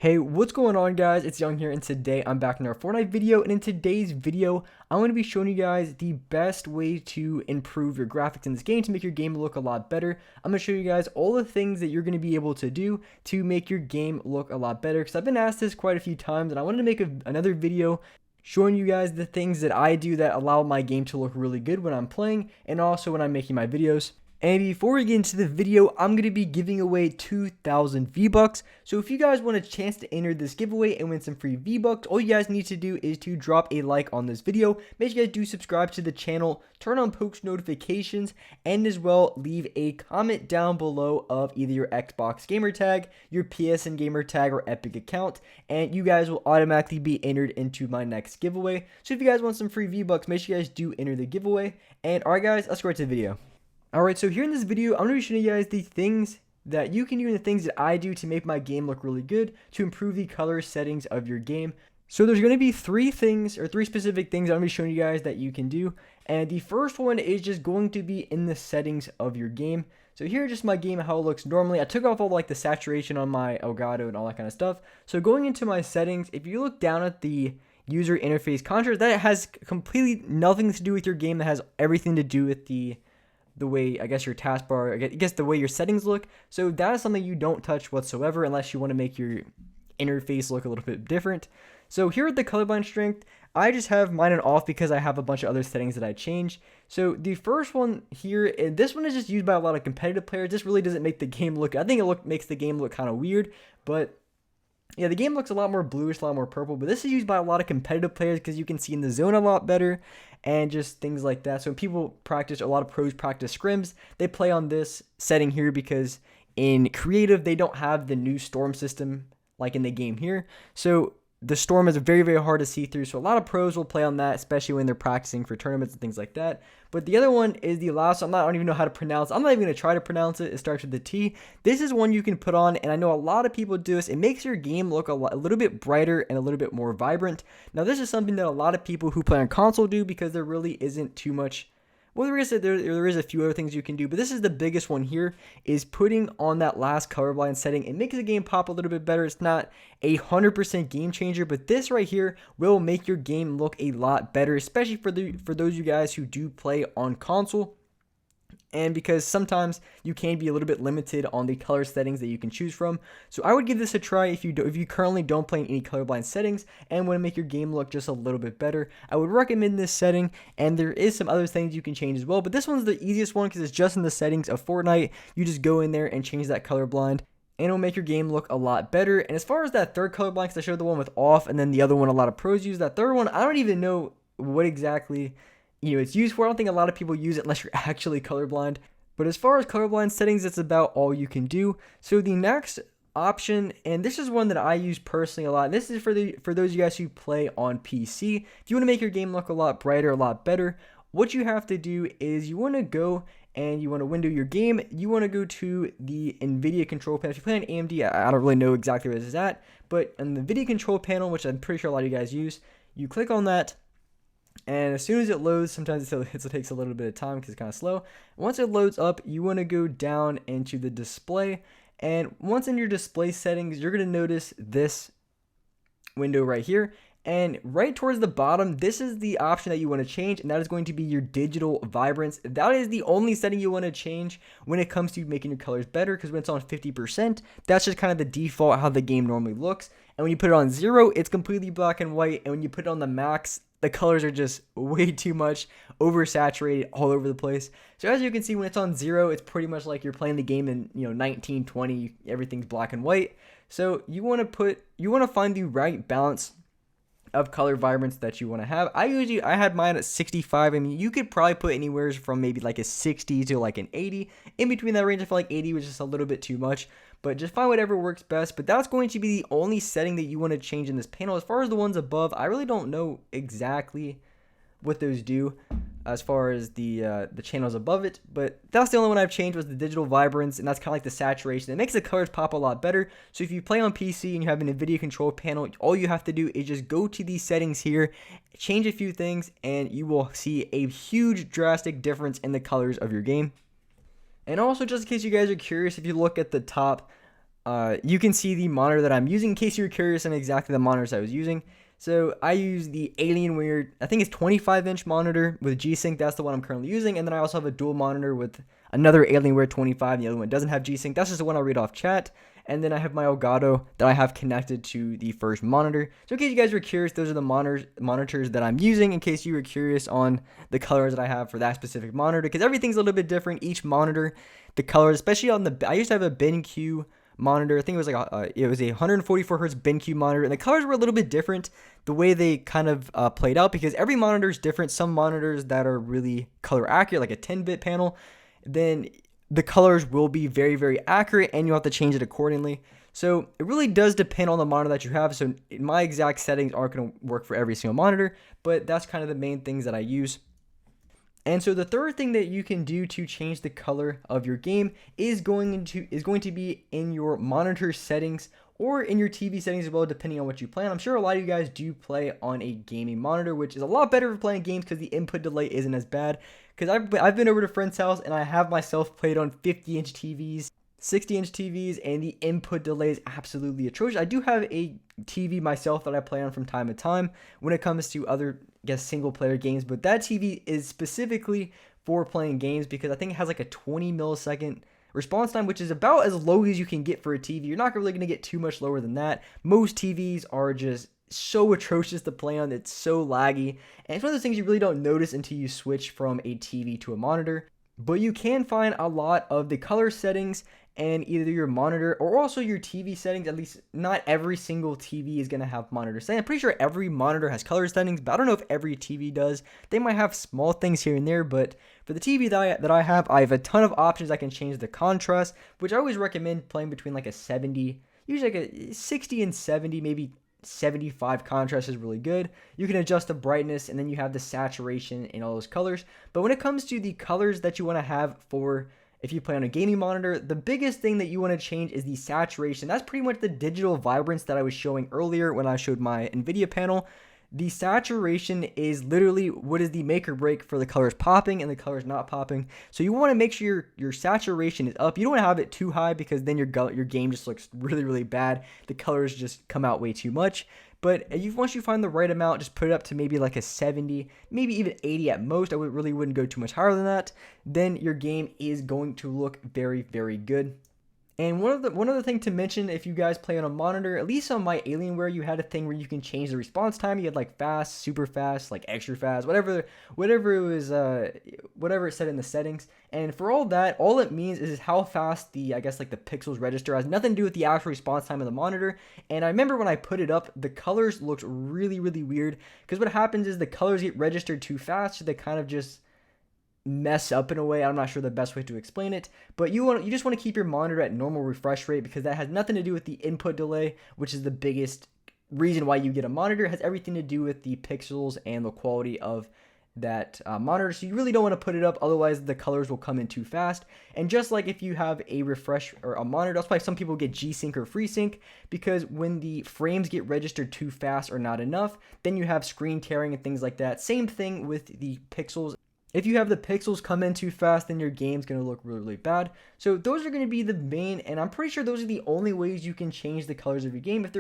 Hey, what's going on guys? It's Young here, and today I'm back in our Fortnite video, and in today's video, I'm going to be showing you guys the best way to improve your graphics in this game to make your game look a lot better. I'm going to show you guys all the things that you're going to be able to do to make your game look a lot better, because I've been asked this quite a few times, and I wanted to make another video showing you guys the things that I do that allow my game to look really good when I'm playing, and also when I'm making my videos. And before we get into the video, I'm going to be giving away 2,000 V-Bucks. So if you guys want a chance to enter this giveaway and win some free V-Bucks, all you guys need to do is to drop a like on this video. Make sure you guys do subscribe to the channel, turn on post notifications, and as well leave a comment down below of either your Xbox gamer tag, your PSN gamer tag, or Epic account. And you guys will automatically be entered into my next giveaway. So if you guys want some free V-Bucks, make sure you guys do enter the giveaway. And alright guys, let's go right to the video. Alright, so here in this video, I'm going to be showing you guys the things that you can do and the things that I do to make my game look really good, to improve the color settings of your game. So there's going to be three specific things I'm going to be showing you guys that you can do. And the first one is just going to be in the settings of your game. So here just my game, how it looks normally. I took off all like the saturation on my Elgato and all that kind of stuff. So going into my settings, if you look down at the user interface contrast, that has completely nothing to do with your game. That has everything to do with the way, I guess, your taskbar, I guess the way your settings look. So that is something you don't touch whatsoever unless you want to make your interface look a little bit different. So here at the colorblind strength, I just have mine off because I have a bunch of other settings that I changed. So the first one here, and this one is just used by a lot of competitive players. This really doesn't make the game look, I think it makes the game look kind of weird, but yeah, the game looks a lot more bluish, a lot more purple, but this is used by a lot of competitive players because you can see in the zone a lot better and just things like that. So when people practice, a lot of pros practice scrims, they play on this setting here because in creative, they don't have the new storm system like in the game here. So the storm is very, very hard to see through. So a lot of pros will play on that, especially when they're practicing for tournaments and things like that. But the other one is the last. I don't even know how to pronounce. I'm not even going to try to pronounce it. It starts with the T. This is one you can put on, and I know a lot of people do this. It makes your game look a little bit brighter and a little bit more vibrant. Now, this is something that a lot of people who play on console do because there really isn't too much. Well, there is a few other things you can do, but this is the biggest one here, is putting on that last colorblind setting. It makes the game pop a little bit better. It's not a 100% game changer, but this right here will make your game look a lot better, especially for those of you guys who do play on console. And because sometimes you can be a little bit limited on the color settings that you can choose from. So I would give this a try if you currently don't play any colorblind settings and want to make your game look just a little bit better. I would recommend this setting, and there is some other things you can change as well, but this one's the easiest one because it's just in the settings of Fortnite. You just go in there and change that colorblind, and it'll make your game look a lot better. And as far as that third colorblind, because I showed the one with off, and then the other one a lot of pros use, that third one, I don't even know what exactly it's used for. I don't think a lot of people use it unless you're actually colorblind. But as far as colorblind settings, it's about all you can do. So the next option, and this is one that I use personally a lot. This is for those of you guys who play on PC. If you want to make your game look a lot brighter, a lot better, what you have to do is you want to go and you want to window your game. You want to go to the NVIDIA control panel. If you play on AMD, I don't really know exactly where this is at, but on the NVIDIA control panel, which I'm pretty sure a lot of you guys use, you click on that. And as soon as it loads, sometimes it takes a little bit of time because it's kind of slow. Once it loads up, you want to go down into the display. And once in your display settings, you're going to notice this window right here. And right towards the bottom, this is the option that you want to change, and that is going to be your digital vibrance. That is the only setting you want to change when it comes to making your colors better, because when it's on 50%, that's just kind of the default how the game normally looks. And when you put it on 0, it's completely black and white. And when you put it on the max, the colors are just way too much, oversaturated all over the place. So as you can see, when it's on 0, it's pretty much like you're playing the game in 1920. Everything's black and white. So you want to find the right balance of color vibrance that you want to have. I had mine at 65. I mean, you could probably put anywhere from maybe like a 60 to like an 80. In between that range, I feel like 80 was just a little bit too much, but just find whatever works best. But that's going to be the only setting that you want to change in this panel. As far as the ones above, I really don't know exactly what those do as far as the channels above it, but that's the only one I've changed, was the digital vibrance, and that's kind of like the saturation. It makes the colors pop a lot better. So if you play on PC and you have an NVIDIA control panel, all you have to do is just go to these settings here, change a few things, and you will see a huge drastic difference in the colors of your game. And also, just in case you guys are curious, if you look at the top you can see the monitor that I'm using in case you're curious on exactly the monitors I was using. So I use the Alienware, I think it's 25-inch monitor with G-Sync. That's the one I'm currently using. And then I also have a dual monitor with another Alienware 25. The other one doesn't have G-Sync. That's just the one I'll read off chat. And then I have my Elgato that I have connected to the first monitor. So in case you guys were curious, those are the monitors that I'm using in case you were curious on the colors that I have for that specific monitor. Because everything's a little bit different. Each monitor, the colors, especially on I used to have a BenQ monitor. I think it was like it was a 144 hertz BenQ monitor, and the colors were a little bit different the way they kind of played out because every monitor is different. Some monitors that are really color accurate, like a 10-bit panel, then the colors will be very, very accurate, and you'll have to change it accordingly. So it really does depend on the monitor that you have. So my exact settings aren't going to work for every single monitor, but that's kind of the main things that I use. And so the third thing that you can do to change the color of your game is going to be in your monitor settings or in your TV settings as well, depending on what you play on. I'm sure a lot of you guys do play on a gaming monitor, which is a lot better for playing games because the input delay isn't as bad. Because I've been over to a friend's house and I have myself played on 50-inch TVs, 60-inch TVs, and the input delay is absolutely atrocious. I do have a TV myself that I play on from time to time when it comes to other, I guess, single-player games, but that TV is specifically for playing games because I think it has like a 20 millisecond response time, which is about as low as you can get for a TV. You're not really going to get too much lower than that. Most TVs are just so atrocious to play on. It's so laggy, and it's one of those things you really don't notice until you switch from a TV to a monitor. But you can find a lot of the color settings and either your monitor or also your TV settings. At least not every single TV is going to have monitor settings. I'm pretty sure every monitor has color settings, but I don't know if every TV does. They might have small things here and there, but for the TV that I have a ton of options. I can change the contrast, which I always recommend playing between like a 70, usually like a 60 and 70, maybe 75 contrast is really good. You can adjust the brightness, and then you have the saturation in all those colors. But when it comes to the colors that you want to have for if you play on a gaming monitor, the biggest thing that you want to change is the saturation. That's pretty much the digital vibrance that I was showing earlier when I showed my NVIDIA panel. The saturation is literally what is the make or break for the colors popping and the colors not popping. So you want to make sure your saturation is up. You don't want to have it too high because then your game just looks really, really bad. The colors just come out way too much. But once you find the right amount, just put it up to maybe like a 70, maybe even 80 at most. I really wouldn't go too much higher than that. Then your game is going to look very, very good. And one other thing to mention, if you guys play on a monitor, at least on my Alienware, you had a thing where you can change the response time. You had like fast, super fast, like extra fast, whatever it was, whatever it said in the settings. And for all that, all it means is how fast the, I guess, like the pixels register. It has nothing to do with the actual response time of the monitor. And I remember when I put it up, the colors looked really, really weird because what happens is the colors get registered too fast, so they kind of just mess up in a way. I'm not sure the best way to explain it, but you just want to keep your monitor at normal refresh rate because that has nothing to do with the input delay, which is the biggest reason why you get a monitor. It has everything to do with the pixels and the quality of that monitor. So you really don't want to put it up, otherwise the colors will come in too fast. And just like if you have a refresh or a monitor, that's why some people get G-Sync or FreeSync, because when the frames get registered too fast or not enough, then you have screen tearing and things like that. Same thing with the pixels. If you have the pixels come in too fast, then your game's going to look really, really bad. So those are going to be the main, and I'm pretty sure those are the only ways you can change the colors of your game. If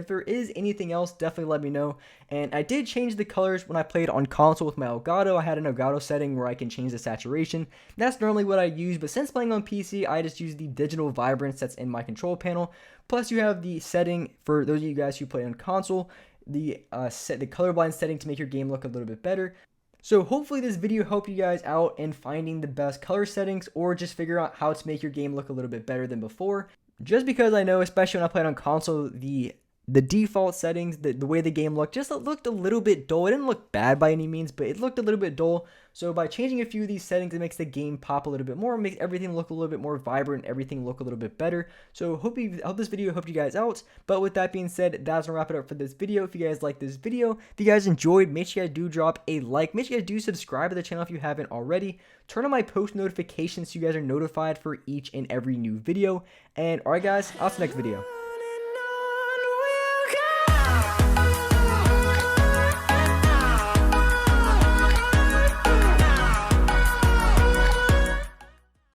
there is anything else, definitely let me know. And I did change the colors when I played on console with my Elgato. I had an Elgato setting where I can change the saturation. That's normally what I use, but since playing on PC, I just use the digital vibrance that's in my control panel. Plus, you have the setting for those of you guys who play on console, the colorblind setting to make your game look a little bit better. So hopefully this video helped you guys out in finding the best color settings or just figure out how to make your game look a little bit better than before. Just because I know, especially when I played on console, the default settings, the way the game looked, just looked a little bit dull. It didn't look bad by any means, but it looked a little bit dull. So by changing a few of these settings, it makes the game pop a little bit more, makes everything look a little bit more vibrant, everything look a little bit better. So hope this video helped you guys out. But with that being said, that's gonna wrap it up for this video. If you guys like this video, if you guys enjoyed, make sure you guys do drop a like. Make sure you guys do subscribe to the channel if you haven't already. Turn on my post notifications so you guys are notified for each and every new video. And alright guys, I'll see you next video.